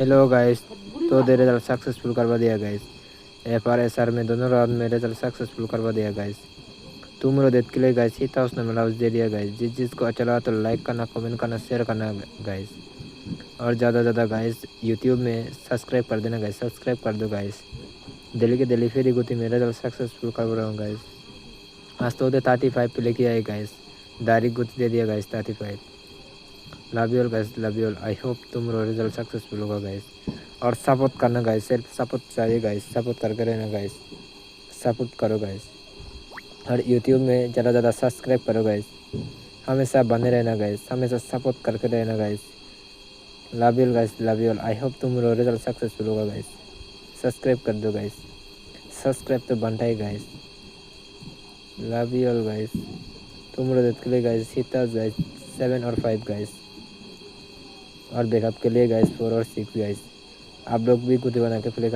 Hello guys. तो दे result successful करवा दिया गाइस। FR SR में दोनों राउंड में रिजल्ट सक्सेसफुल करवा दिया गाइस। तुम लोग देख के लिए गाइस ही था उसने मतलब दे दिया गाइस। जिसको अच्छा लगा तो लाइक करना, कमेंट करना, शेयर करना गाइस। और ज़्यादा गाइस यूट्यूब में सब्सक्राइब कर देना गाइस। सब्सक्राइब कर दो गाइस। दिल्ली के दिल्ली फेरी गुती में रिजल्ट सक्सेसफुल कर रहा हूँ गाइस। आज तो 35 पे लेके आए गाइस। डायरेक्ट गुती दे दिया guys 35। Love you all guys, love you all. I hope तुम लोग रिजल्ट सक्सेसफुल होगा गाइस। और सपोर्ट करना गाइस, सिर्फ सपोर्ट चाहिए गाइस। सपोर्ट करके रहना गाइस, सपोर्ट करो गाइस। और यूट्यूब में ज़्यादा सब्सक्राइब करो गाइस। हमेशा बने रहना गाइस, हमेशा सपोर्ट करके रहना guys. Love you guys, love you all. I hope तुम लोग रिजल्ट सक्सेसफुल होगा गाइस। सब्सक्राइब कर दो गाइस, सब्सक्राइब तो बनता है guys. Love you all guys. तुम लोग के लिए गाइस सीता गाइस 7 और 5 गाइस। और बैकअप के लिए गाइस 4 और 6 गाइस। आप लोग भी कुछ बना के प्ले